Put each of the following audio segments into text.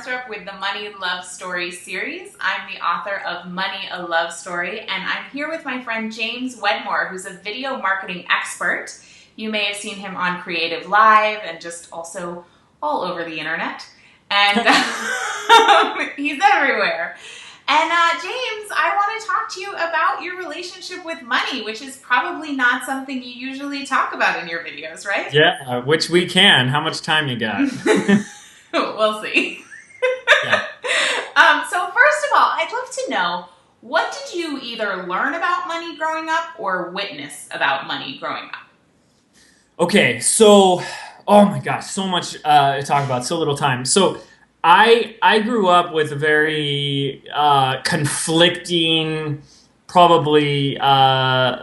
Northrup with the Money Love Story series. I'm the author of Money, a Love Story, and I'm here with my friend James Wedmore, who's a video marketing expert. You may have seen him on Creative Live and just also all over the internet. And he's everywhere. And James, I want to talk to you about your relationship with money, which is probably not something you usually talk about in your videos, right? Yeah, which we can. How much time you got? We'll see. Yeah. So first of all, I'd love to know, what did you either learn about money growing up or witness about money growing up? Okay, so, oh my gosh, so much to talk about, so little time. So I grew up with a very conflicting, probably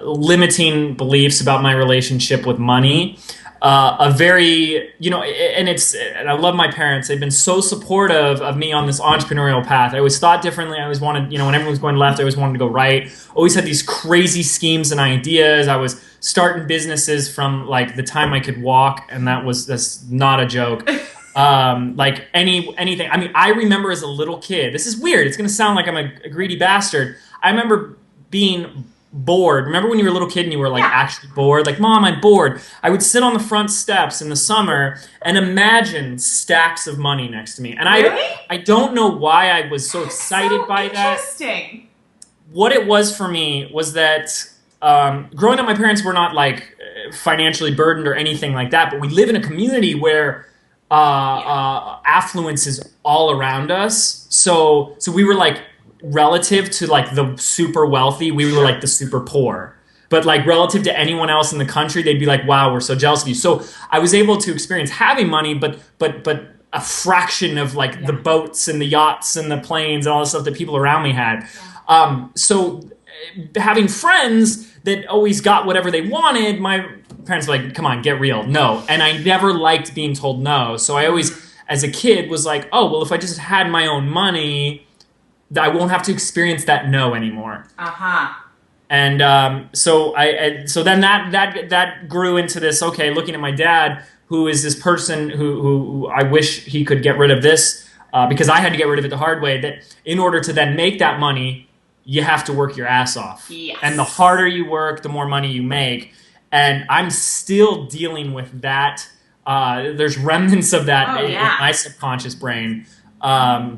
limiting beliefs about my relationship with money. A very, and I love my parents. They've been so supportive of me on this entrepreneurial path. I always thought differently. I always wanted, when everyone was going left, I always wanted to go right. Always had these crazy schemes and ideas. I was starting businesses from like the time I could walk, and that's not a joke. Like anything. I mean, I remember as a little kid, this is weird. It's going to sound like I'm a greedy bastard. I remember being bored. Remember when you were a little kid and you were like actually bored? Like, Mom, I'm bored. I would sit on the front steps in the summer and imagine stacks of money next to me. And Really? I don't know why I was so excited by that. Interesting. What it was for me was that growing up, my parents were not like financially burdened or anything like that, but we live in a community where affluence is all around us. So we were like, relative to like the super wealthy, we were like the super poor. But like relative to anyone else in the country, they'd be like, wow, we're so jealous of you. So I was able to experience having money, but a fraction of like the boats and the yachts and the planes and all the stuff that people around me had. So having friends that always got whatever they wanted, my parents were like, come on, get real. No. And I never liked being told no. So I always, as a kid, was like, oh, well, if I just had my own money, I won't have to experience that no anymore. And so then that grew into this. Okay, looking at my dad, who is this person who I wish he could get rid of this because I had to get rid of it the hard way. That in order to then make that money, you have to work your ass off. Yes. And the harder you work, the more money you make. And I'm still dealing with that. There's remnants of that in my subconscious brain. I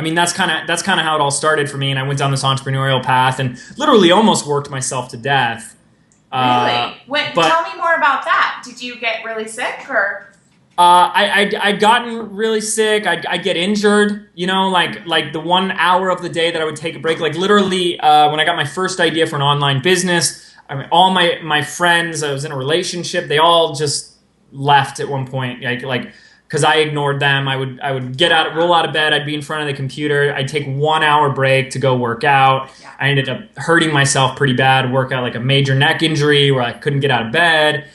mean, that's kind of how it all started for me, and I went down this entrepreneurial path and literally almost worked myself to death. Really? Tell me more about that. Did you get really sick, or? I'd gotten really sick. I'd get injured, like the 1 hour of the day that I would take a break. Like literally, when I got my first idea for an online business, I mean, all my friends, I was in a relationship, they all just left at one point, like. Because I ignored them. I would roll out of bed. I'd be in front of the computer. I'd take 1 hour break to go work out. Yeah. I ended up hurting myself pretty bad. Work out like a major neck injury where I couldn't get out of bed.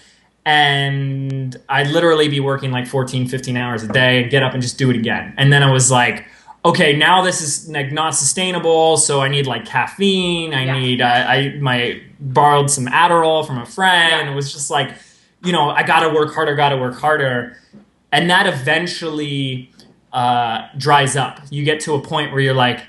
And I'd literally be working like 14, 15 hours a day and get up and just do it again. And then I was like, okay, now this is like not sustainable. So I need like caffeine. I borrowed some Adderall from a friend. Yeah. And it was just like, I gotta work harder. And that eventually dries up. You get to a point where you're like,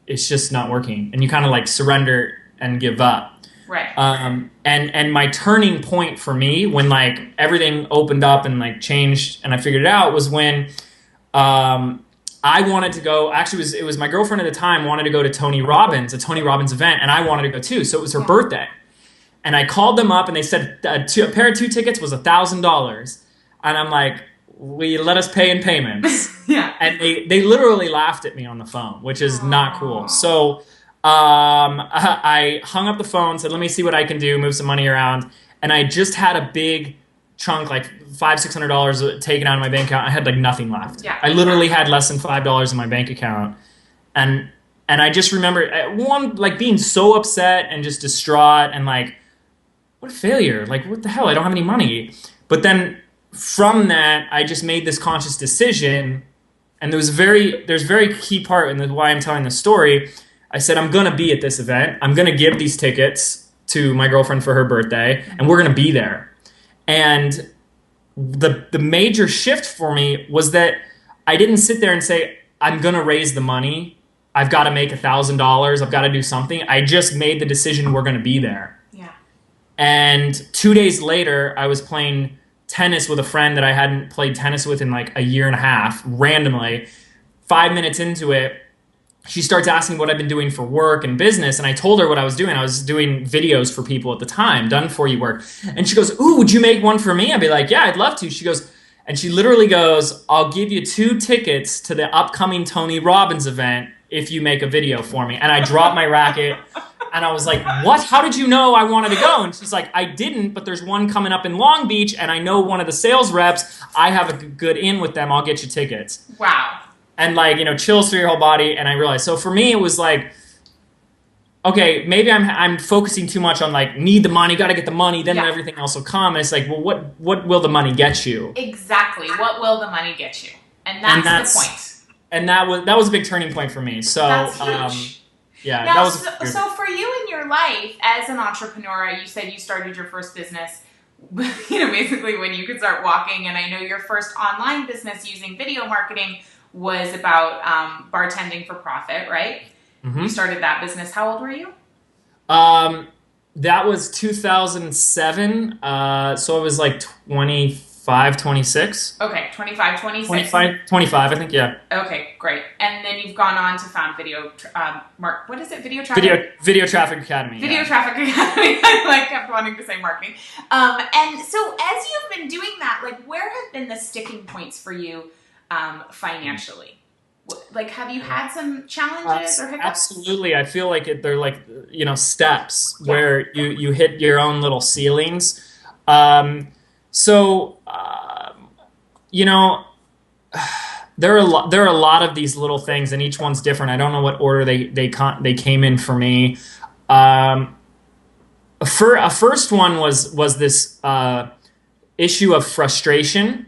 it's just not working. And you kind of like surrender and give up. Right. And my turning point for me, when like everything opened up and like changed and I figured it out, was when I wanted to go. Actually, it was my girlfriend at the time wanted to go to a Tony Robbins event, and I wanted to go too. So it was her birthday. And I called them up and they said a pair of 2 tickets was $1,000. And I'm like, will you let us pay in payments? Yeah. And they literally laughed at me on the phone, which is not cool. So I hung up the phone, said, let me see what I can do, move some money around. And I just had a big chunk, like $500-600 taken out of my bank account. I had like nothing left. Yeah. I literally had less than $5 in my bank account. And I just remember, like being so upset and just distraught and like, what a failure. Like, what the hell? I don't have any money. But then from that, I just made this conscious decision, and there's a very key part in why I'm telling this story. I said, I'm going to be at this event. I'm going to give these tickets to my girlfriend for her birthday, and we're going to be there. And the major shift for me was that I didn't sit there and say, I'm going to raise the money. I've got to make $1,000. I've got to do something. I just made the decision we're going to be there. Yeah. And 2 days later, I was playing tennis with a friend that I hadn't played tennis with in like a year and a half, randomly. 5 minutes into it, she starts asking what I've been doing for work and business, and I told her what I was doing. I was doing videos for people at the time, done-for-you work. And she goes, ooh, would you make one for me? I'd be like, yeah, I'd love to. She goes, and she literally goes, I'll give you 2 tickets to the upcoming Tony Robbins event if you make a video for me. And I dropped my racket, and I was like, what? How did you know I wanted to go? And she's like, I didn't, but there's one coming up in Long Beach, and I know one of the sales reps. I have a good in with them. I'll get you tickets. Wow. And like, chills through your whole body. And I realized, so for me, it was like, okay, maybe I'm focusing too much on like, need the money, got to get the money, then everything else will come. And it's like, well, what will the money get you? Exactly. What will the money get you? And that's the point. And that was a big turning point for me. So, that's huge. Yeah. Now, that was so for you in your life as an entrepreneur, you said you started your first business, basically when you could start walking. And I know your first online business using video marketing was about bartending for profit, right? Mm-hmm. You started that business. How old were you? That was 2007. So I was like 25, 26. Okay, 25, 26. 25, I think, yeah. Okay, great. And then you've gone on to found Video Traffic? Video Traffic Academy. Video Traffic Academy. I kept wanting to say marketing. And so as you've been doing that, like where have been the sticking points for you financially? Like, have you had some challenges or hiccups? Absolutely. I feel like they're like, steps where you hit your own little ceilings. There are a lot of these little things, and each one's different. I don't know what order they came in for me. A first one was this issue of frustration,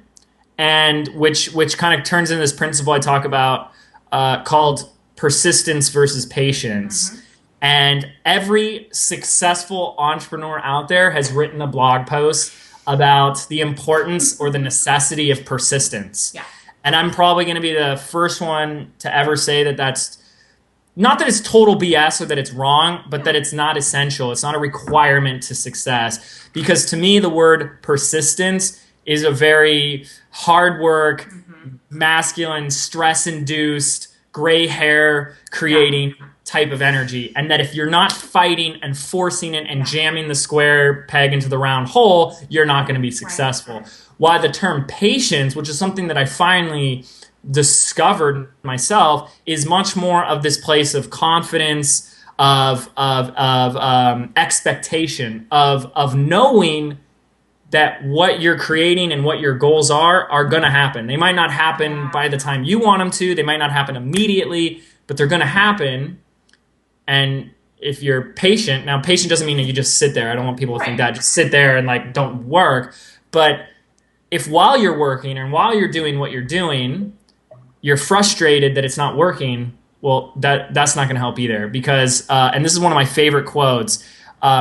and which kind of turns into this principle I talk about called persistence versus patience. Mm-hmm. And every successful entrepreneur out there has written a blog post about the importance or the necessity of persistence. Yeah. And I'm probably going to be the first one to ever say that that's not that it's total BS or that it's wrong, but that it's not essential. It's not a requirement to success. Because to me, the word persistence is a very hard work, masculine, stress-induced, gray hair creating type of energy. And that if you're not fighting and forcing it and jamming the square peg into the round hole, you're not going to be successful. Right. Why the term patience, which is something that I finally discovered myself, is much more of this place of confidence, of expectation, of knowing that what you're creating and what your goals are going to happen. They might not happen by the time you want them to. They might not happen immediately, but they're going to happen. And if you're patient, now patient doesn't mean that you just sit there. I don't want people to think that. Just sit there and like don't work. But if while you're working and while you're doing what you're doing, you're frustrated that it's not working, well, that's not going to help either. Because, and this is one of my favorite quotes,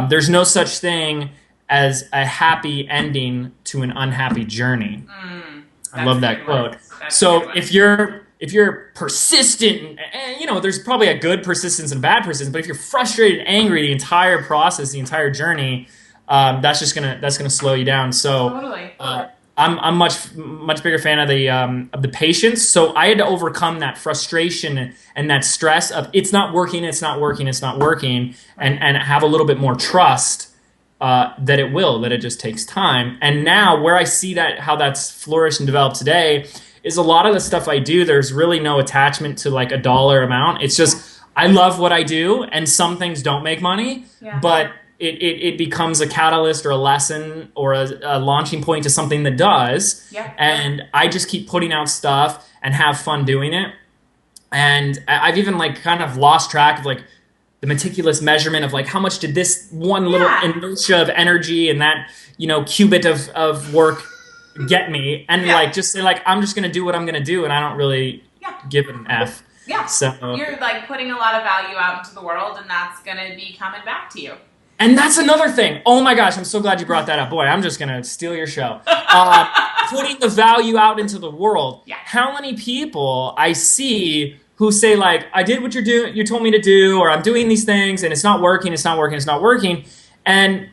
there's no such thing as a happy ending to an unhappy journey. I love that quote. So if you're persistent, and there's probably a good persistence and a bad persistence, but if you're frustrated and angry the entire process, the entire journey, that's gonna slow you down. So totally. I'm much bigger fan of the patience. So I had to overcome that frustration and that stress of it's not working, and have a little bit more trust that it just takes time. And now where I see how that's flourished and developed today is a lot of the stuff I do, there's really no attachment to like a dollar amount. It's just, I love what I do, and some things don't make money, but it becomes a catalyst or a lesson or a launching point to something that does. Yeah. And I just keep putting out stuff and have fun doing it. And I've even like kind of lost track of like the meticulous measurement of like how much did this one little inertia of energy and that qubit of work get me, and like just say like I'm just gonna do what I'm gonna do, and I don't really give an F. Yeah. So you're like putting a lot of value out into the world, and that's gonna be coming back to you. And that's another thing. Oh my gosh, I'm so glad you brought that up. Boy, I'm just going to steal your show. Putting the value out into the world. Yeah. How many people I see who say like, I did what you told me to do, or I'm doing these things and it's not working, it's not working, it's not working. And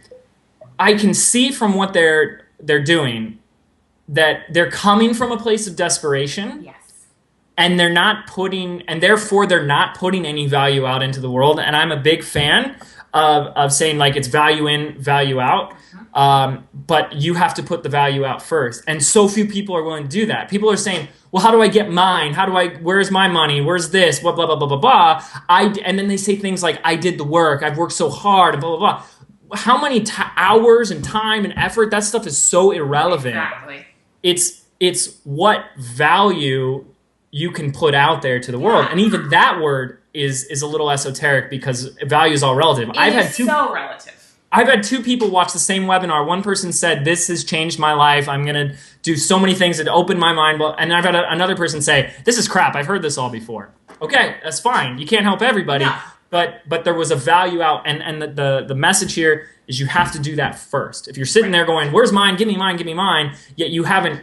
I can see from what they're doing that they're coming from a place of desperation. Yes. And therefore they're not putting any value out into the world. And I'm a big fan of saying like it's value in, value out. But you have to put the value out first. And so few people are willing to do that. People are saying, well, how do I get mine? Where's my money? Where's this? Blah, blah, blah, blah, blah, blah. And then they say things like, I did the work. I've worked so hard and blah, blah, blah. How many hours and time and effort? That stuff is so irrelevant. Exactly. It's what value you can put out there to the world. And even that word is a little esoteric because value is all relative. So relative. I've had two people watch the same webinar. One person said, this has changed my life. I'm going to do so many things that open my mind. And I've had another person say, this is crap. I've heard this all before. Okay, that's fine. You can't help everybody. No. But there was a value out. And the message here is you have to do that first. If you're sitting there going, where's mine? Give me mine, give me mine. Yet you haven't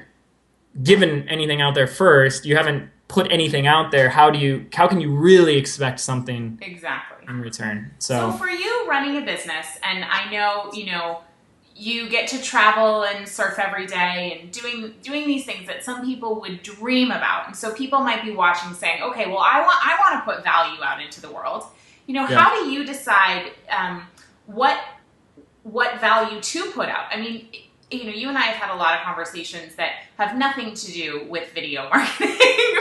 given anything out there first. You haven't put anything out there. How can you really expect something exactly in return? So for you running a business, and I know, you get to travel and surf every day and doing these things that some people would dream about. And so people might be watching saying, okay, well, I want to put value out into the world. How do you decide what value to put out? I mean, you and I have had a lot of conversations that have nothing to do with video marketing,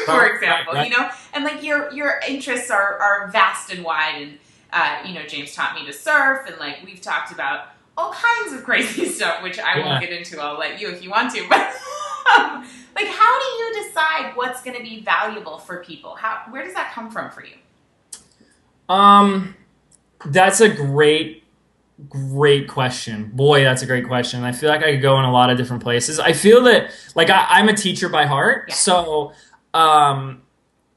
for example, right. And like your interests are vast and wide. And, James taught me to surf, and like we've talked about all kinds of crazy stuff, which I won't get into. I'll let you if you want to. But like, how do you decide what's going to be valuable for people? Where does that come from for you? That's a great question. Boy, that's a great question. I feel like I could go in a lot of different places. I feel that like I'm a teacher by heart. Yeah. So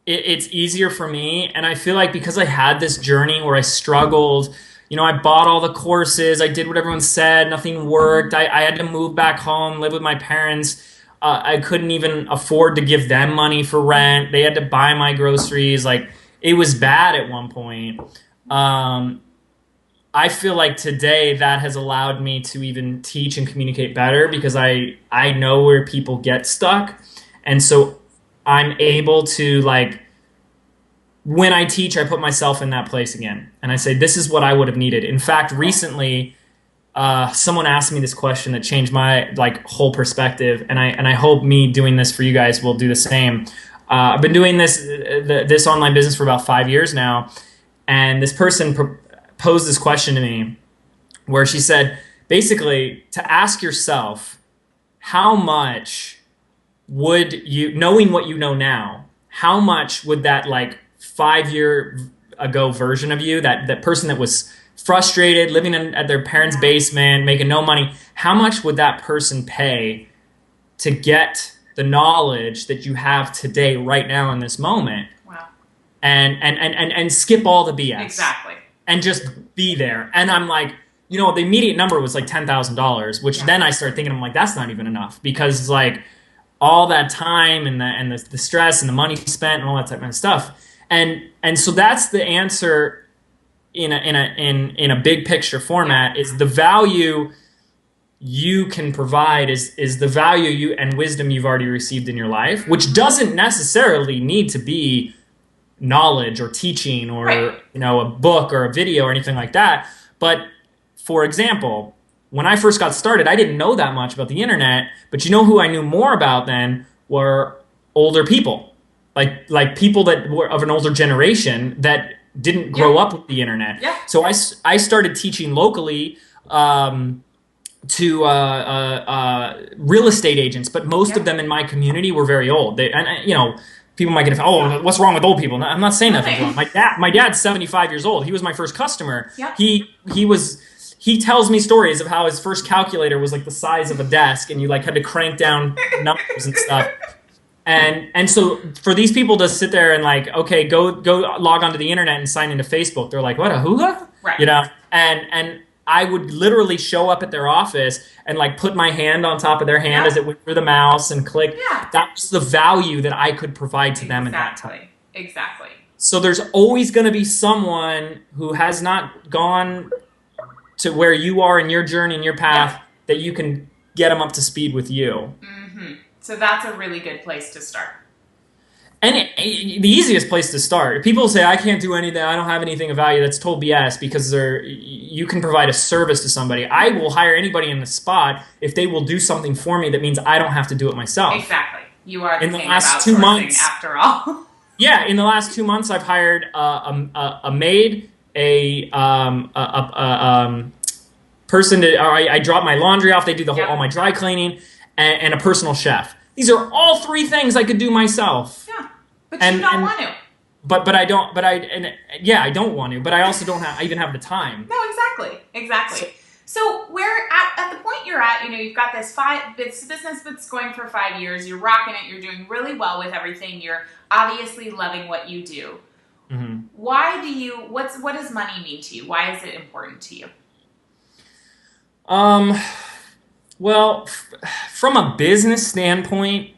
it's easier for me. And I feel like because I had this journey where I struggled, I bought all the courses. I did what everyone said. Nothing worked. I had to move back home, live with my parents. I couldn't even afford to give them money for rent. They had to buy my groceries. Like, it was bad at one point. I feel like today that has allowed me to even teach and communicate better because I know where people get stuck. And so I'm able to, like, when I teach, I put myself in that place again. And I say, this is what I would have needed. In fact, recently, someone asked me this question that changed my whole perspective. And I hope me doing this for you guys will do the same. I've been doing this online business for about 5 years now. And this person posed this question to me where she said, basically, to ask yourself, how much would you, knowing what you know now, how much would that 5 year ago version of you, that person that was frustrated, living at their parents' basement, making no money, how much would that person pay to get the knowledge that you have today, right now in this moment? Wow. And skip all the BS. Exactly. And just be there. And I'm like, the immediate number was like $10,000, which then I started thinking, I'm like, that's not even enough, because it's like all that time and the stress and the money spent and all that type of stuff. And so that's the answer in a big picture format, is the value you can provide is the value and wisdom you've already received in your life, which doesn't necessarily need to be knowledge or teaching or a book or a video or anything like that. But for example, when I first got started, I didn't know that much about the internet, but who I knew more about then were older people, like people that were of an older generation that didn't grow up with the internet. Yeah. So I started teaching locally to real estate agents, but most of them in my community were very old. People might get, what's wrong with old people? I'm not saying nothing wrong. My dad's 75 years old. He was my first customer. Yep. He tells me stories of how his first calculator was like the size of a desk, and you had to crank down numbers and stuff. And so for these people to sit there and go log onto the internet and sign into Facebook, they're like, what, a hula? Right. And I would literally show up at their office and like put my hand on top of their hand Yeah. as it went through the mouse and click. Yeah. That was the value that I could provide to them at that time. Exactly. So there's always going to be someone who has not gone to where you are in your journey, in your path, that you can get them up to speed with you. Mm-hmm. So that's a really good place to start. And the easiest place to start. If people say, I can't do anything, I don't have anything of value, that's total BS, because you can provide a service to somebody. I will hire anybody in the spot if they will do something for me that means I don't have to do it myself. Exactly. You are the in the king last of 2 outsourcing months, after all. Yeah, in the last 2 months, I've hired a maid, a person to, or I drop my laundry off, they do the whole, all my dry cleaning, and a personal chef. These are all 3 things I could do myself. Yeah, but you don't want to. But I don't. But I don't want to. But I also don't have. I even have the time. No, exactly. So where at the point you're at, you've got this business that's going for 5 years. You're rocking it. You're doing really well with everything. You're obviously loving what you do. Mm-hmm. What does money mean to you? Why is it important to you? Well, from a business standpoint,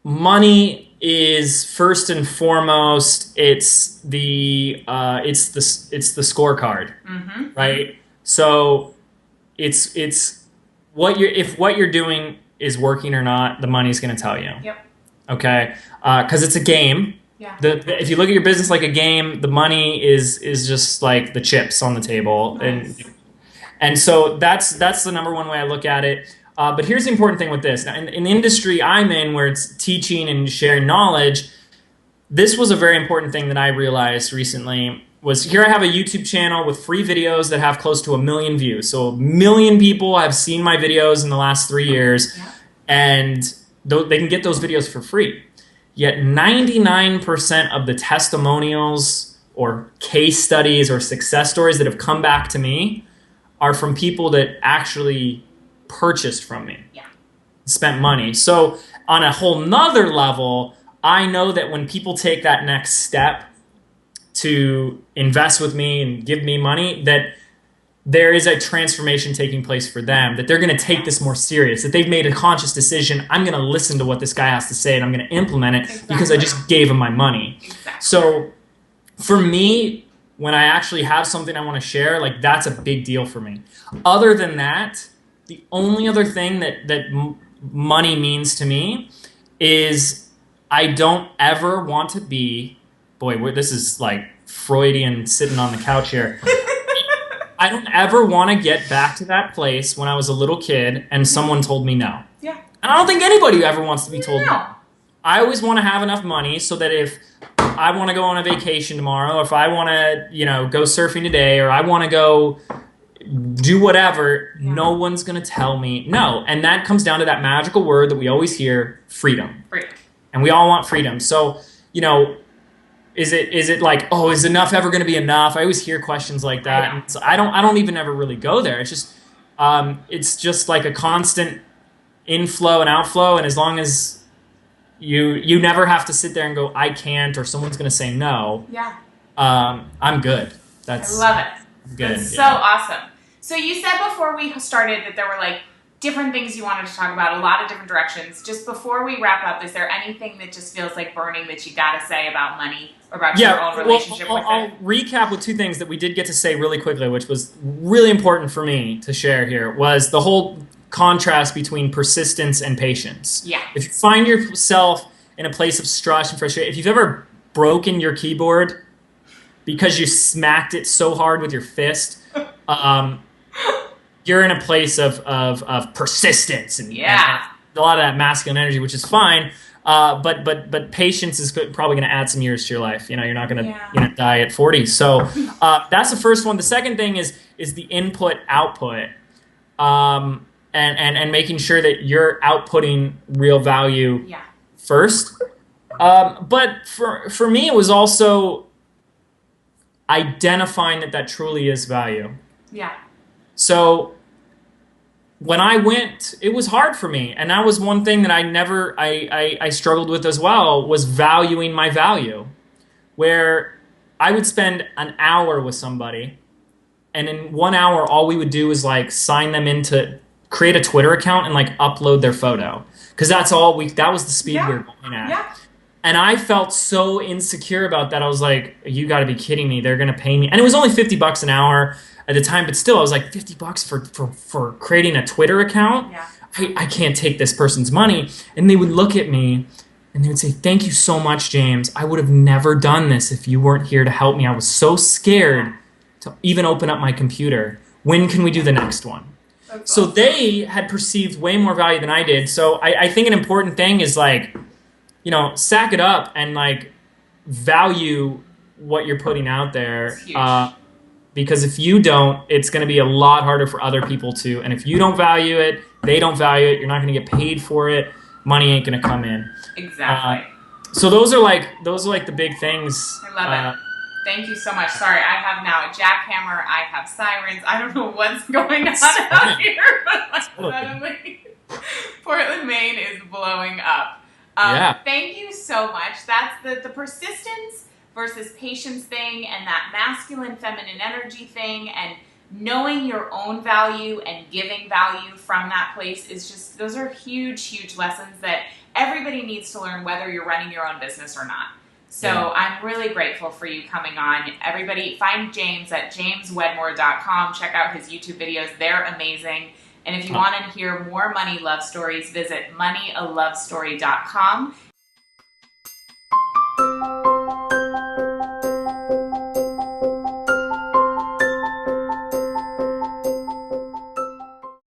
money is first and foremost. It's the scorecard, mm-hmm. right? So it's what you're doing is working or not, the money's going to tell you. Yep. Okay, because it's a game. Yeah. If you look at your business like a game, the money is just like the chips on the table. Nice. And so that's the number one way I look at it. But here's the important thing with this. Now, in the industry I'm in, where it's teaching and sharing knowledge, this was a very important thing that I realized recently. Was here I have a YouTube channel with free videos that have close to 1 million views. So 1 million people have seen my videos in the last 3 years, and they can get those videos for free. Yet 99% of the testimonials or case studies or success stories that have come back to me are from people that actually purchased from me, spent money. So on a whole nother level, I know that when people take that next step to invest with me and give me money, that there is a transformation taking place for them, that they're going to take this more serious, that they've made a conscious decision. I'm going to listen to what this guy has to say and I'm going to implement it because I just gave him my money. So for me, when I actually have something I want to share, like that's a big deal for me. Other than that, the only other thing that money means to me is I don't ever want to be, this is like Freudian sitting on the couch here. I don't ever want to get back to that place when I was a little kid and someone told me no. Yeah. And I don't think anybody ever wants to be told no. I always want to have enough money so that if I want to go on a vacation tomorrow, or if I want to, go surfing today, or I want to go do whatever, no one's going to tell me no. And that comes down to that magical word that we always hear, freedom. Freedom. And we all want freedom. So, is it like, oh, is enough ever going to be enough? I always hear questions like that. And so I don't even ever really go there. It's just like a constant inflow and outflow. And as long as you never have to sit there and go, I can't, or someone's going to say no. Yeah. I'm good. I love it. Good. That's so awesome. So you said before we started that there were like different things you wanted to talk about, a lot of different directions. Just before we wrap up, is there anything that just feels like burning that you got to say about money or about your own relationship with it? I'll recap with 2 things that we did get to say really quickly, which was really important for me to share here, was the whole contrast between persistence and patience. Yeah. If you find yourself in a place of stress and frustration, if you've ever broken your keyboard because you smacked it so hard with your fist, you're in a place of persistence and a lot of that masculine energy, which is fine. But patience is probably going to add some years to your life. You're not going to die at 40. So that's the first one. The second thing is the input output. And making sure that you're outputting real value first. But for me, it was also identifying that truly is value. Yeah. So when I went, it was hard for me. And that was one thing that I struggled with as well, was valuing my value. Where I would spend an hour with somebody And in 1 hour, all we would do is like sign them in to create a Twitter account and like upload their photo. Because that was the speed we were going at. Yeah. And I felt so insecure about that. I was like, you got to be kidding me. They're going to pay me. And it was only $50 an hour at the time, but still, I was like, $50 for creating a Twitter account? Yeah. I can't take this person's money. And they would look at me and they would say, thank you so much, James. I would have never done this if you weren't here to help me. I was so scared to even open up my computer. When can we do the next one? So they had perceived way more value than I did. So I think an important thing is like, you know, sack it up and like value what you're putting out there. Because if you don't, it's going to be a lot harder for other people to. And if you don't value it, they don't value it. You're not going to get paid for it. Money ain't going to come in. Exactly. So those are like the big things. I love it. Thank you so much. Sorry, I have now a jackhammer. I have sirens. I don't know what's going on out here, but like suddenly Portland, Maine is blowing up. Thank you so much. That's the persistence versus patience thing, and that masculine, feminine energy thing, and knowing your own value and giving value from that place is just, those are huge, huge lessons that everybody needs to learn, whether you're running your own business or not. So I'm really grateful for you coming on. Everybody find James at jameswedmore.com. Check out his YouTube videos. They're amazing. And if you want to hear more money love stories, visit moneyalovestory.com.